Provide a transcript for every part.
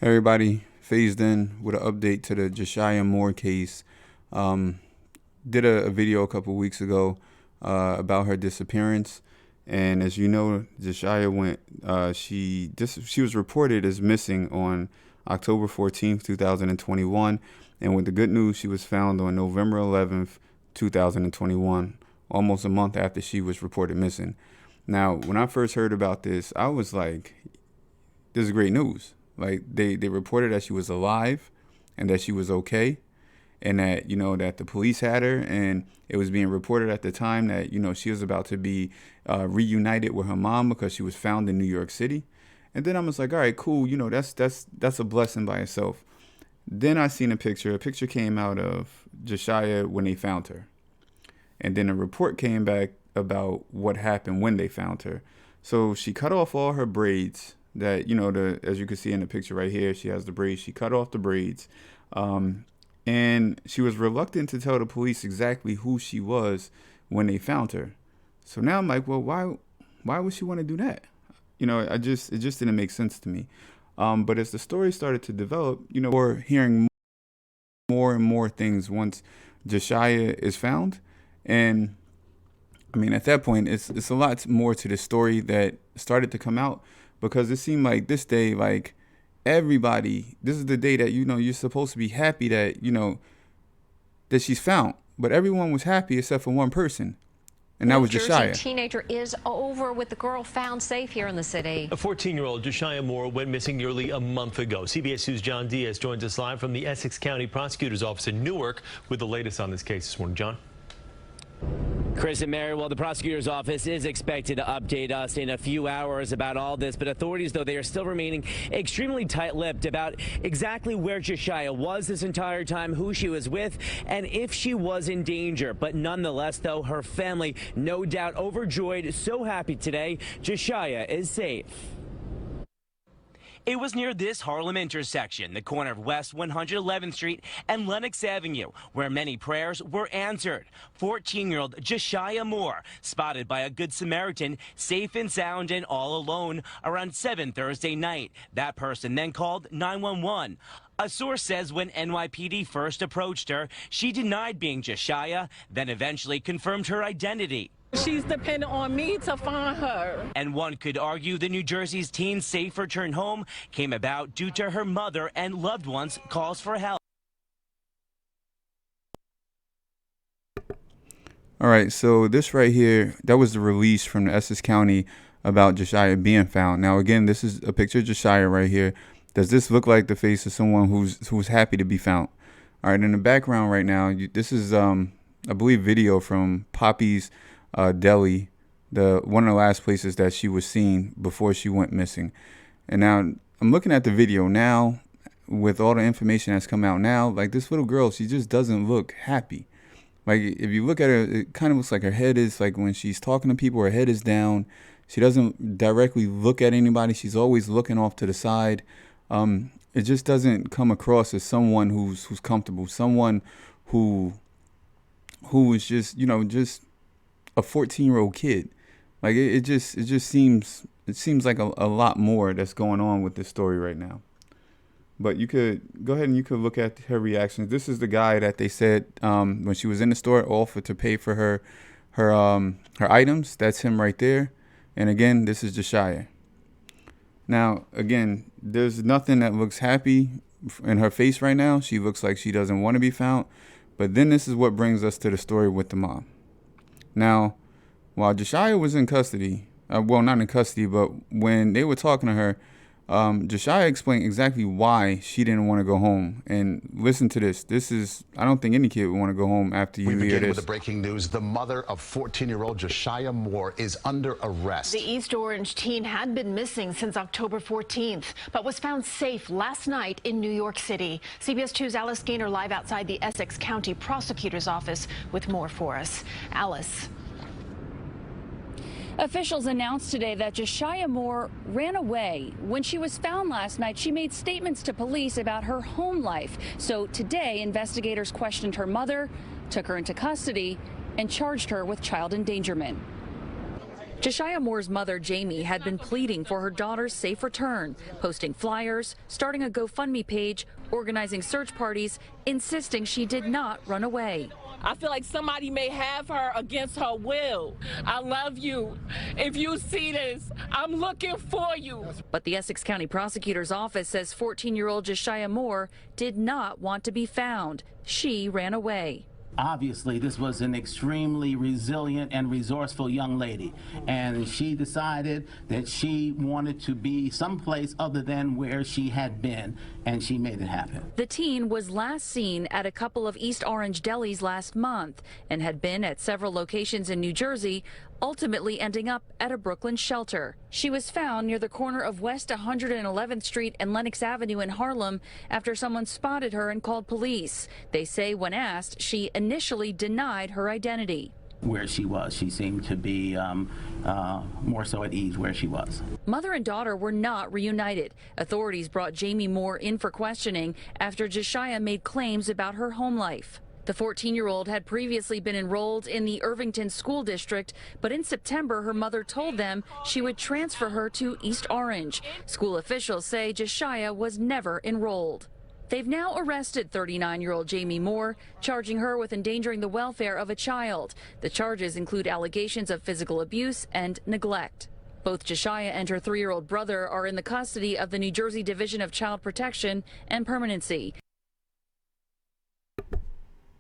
Hey everybody, phased in with an update to the JaShyah Moore case. Did a video a couple weeks ago about her disappearance, and as you know, JaShyah she was reported as missing on October 14th, 2021, and with the good news, she was found on November 11th, 2021, almost a month after she was reported missing. Now, when I first heard about this, I was like, this is great news. Like they reported that she was alive and that she was okay, and that, that the police had her, and it was being reported at the time that, she was about to be reunited with her mom because she was found in New York City. And then I was like, all right, cool. That's a blessing by itself. Then I seen a picture. A picture came out of JaShyah when they found her. And then a report came back about what happened when they found her. So she cut off all her braids that, as you can see in the picture right here, she has the braids. She cut off the braids. And she was reluctant to tell the police exactly who she was when they found her. So now I'm like, well, why would she want to do that? It just didn't make sense to me. But as the story started to develop, we're hearing more and more things once JaShyah is found. And I mean, at that point, it's a lot more to the story that started to come out, because it seemed like this day, like everybody, this is the day that, you're supposed to be happy that, that she's found. But everyone was happy except for one person, and that was JaShyah. Teenager is over with the girl found safe here in the city. A 14-year-old JaShyah Moore went missing nearly a month ago. CBS 2's John Diaz joins us live from the Essex County Prosecutor's Office in Newark with the latest on this case this morning. John? Chris and Mary, well, the prosecutor's office is expected to update us in a few hours about all this, but authorities, though, they are still remaining extremely tight-lipped about exactly where JaShyah was this entire time, who she was with, and if she was in danger. But nonetheless, though, her family, no doubt overjoyed, so happy today, JaShyah is safe. It was near this Harlem intersection, the corner of West 111th Street and Lenox Avenue, where many prayers were answered. 14-year-old JaShyah Moore, spotted by a Good Samaritan, safe and sound and all alone, around 7 Thursday night. That person then called 911. A source says when NYPD first approached her, she denied being JaShyah, then eventually confirmed her identity. She's dependent on me to find her. And one could argue the New Jersey's teen's safe return home came about due to her mother and loved ones' calls for help. All right, so this right here, that was the release from the Essex County about JaShyah being found. Now, again, this is a picture of JaShyah right here. Does this look like the face of someone who's happy to be found? All right, in the background right now, this is, I believe, video from Poppy's Deli, one of the last places that she was seen before she went missing. And now I'm looking at the video now with all the information that's come out now. Like, this little girl, she just doesn't look happy. Like, if you look at her, it kind of looks like her head is, like, when she's talking to people, her head is down. She doesn't directly look at anybody. She's always looking off to the side. It just doesn't come across as someone who's comfortable, someone who is just, just a 14-year-old kid. Like, it just seems like a lot more that's going on with this story right now. But you could go ahead and you could look at her reactions. This is the guy that they said when she was in the store offered to pay for her items. That's him right there. And again, this is JaShyah. Now, again, there's nothing that looks happy in her face right now. She looks like she doesn't want to be found. But then this is what brings us to the story with the mom. Now, while JaShyah was in custody, well, not in custody, but when they were talking to her, JaShyah explained exactly why she didn't want to go home. And listen to this. This is, I don't think any kid would want to go home after you hear this. We begin with the breaking news. The mother of 14-year-old JaShyah Moore is under arrest. The East Orange teen had been missing since October 14th, but was found safe last night in New York City. CBS 2's Alice Gaynor live outside the Essex County Prosecutor's Office with more for us. Alice. Officials announced today that JaShyah Moore ran away. When she was found last night, she made statements to police about her home life. So today, investigators questioned her mother, took her into custody, and charged her with child endangerment. JaShyah Moore's mother, Jamie, had been pleading for her daughter's safe return, posting flyers, starting a GoFundMe page, organizing search parties, insisting she did not run away. I feel like somebody may have her against her will. I love you. If you see this, I'm looking for you. But the Essex County Prosecutor's Office says 14-year-old JaShyah Moore did not want to be found. She ran away. Obviously, this was an extremely resilient and resourceful young lady, and she decided that she wanted to be someplace other than where she had been, and she made it happen. The teen was last seen at a couple of East Orange delis last month and had been at several locations in New Jersey, ultimately ending up at a Brooklyn shelter. She was found near the corner of West 111th Street and Lenox Avenue in Harlem after someone spotted her and called police. They say when asked, she initially denied her identity. Where she was, she seemed to be more so at ease where she was. Mother and daughter were not reunited. Authorities brought Jaime Moore in for questioning after JaShyah made claims about her home life. The 14-year-old had previously been enrolled in the Irvington School District, but in September, her mother told them she would transfer her to East Orange. School officials say JaShyah was never enrolled. They've now arrested 39-year-old Jaime Moore, charging her with endangering the welfare of a child. The charges include allegations of physical abuse and neglect. Both JaShyah and her 3-year-old brother are in the custody of the New Jersey Division of Child Protection and Permanency.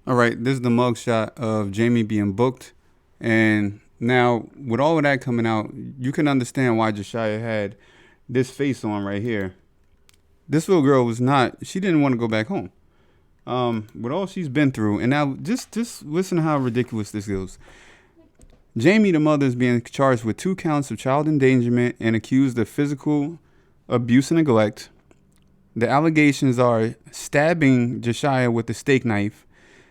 All right, this is the mugshot of Jamie being booked. And now, with all of that coming out, you can understand why JaShyah had this face on right here. This little girl she didn't want to go back home. With all she's been through. And now, just listen to how ridiculous this goes. Jamie, the mother, is being charged with 2 counts of child endangerment and accused of physical abuse and neglect. The allegations are stabbing JaShyah with a steak knife,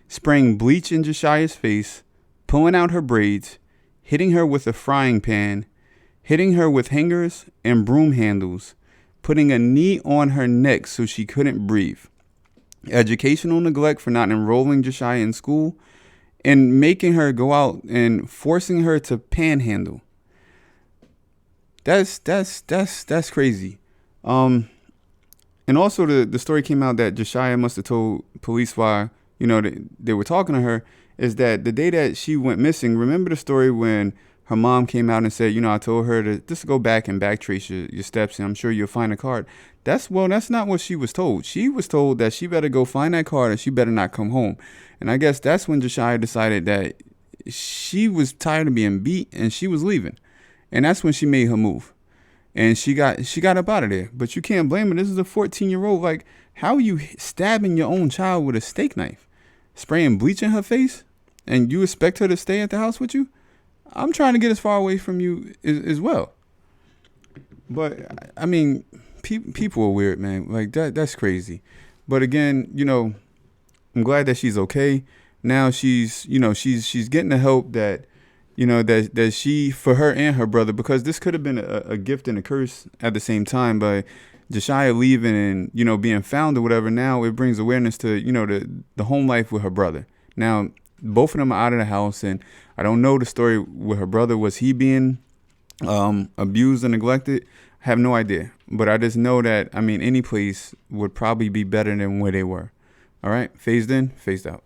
spraying bleach in JaShyah's face, pulling out her braids, hitting her with a frying pan, hitting her with hangers and broom handles, putting a knee on her neck so she couldn't breathe, educational neglect for not enrolling JaShyah in school, and making her go out and forcing her to panhandle. That's crazy. And also the story came out that JaShyah must have told police why they were talking to her, is that the day that she went missing, remember the story when her mom came out and said, I told her to just go back and backtrace your steps and I'm sure you'll find a card. That's not what she was told. She was told that she better go find that card and she better not come home. And I guess that's when JaShyah decided that she was tired of being beat and she was leaving. And that's when she made her move. And she got up out of there. But you can't blame her. This is a 14-year-old. Like, how are you stabbing your own child with a steak knife? Spraying bleach in her face, and you expect her to stay at the house with you? I'm trying to get as far away from you as well. But I mean, people are weird, man. Like that's crazy. But again, I'm glad that she's okay. Now she's getting the help that that she, for her and her brother, because this could have been a gift and a curse at the same time. But JaShyah leaving and being found or whatever, now it brings awareness to the home life with her brother. Now both of them are out of the house, and I don't know the story with her brother. Was he being abused or neglected? I have no idea, but I just know that any place would probably be better than where they were. All right, phased in, phased out.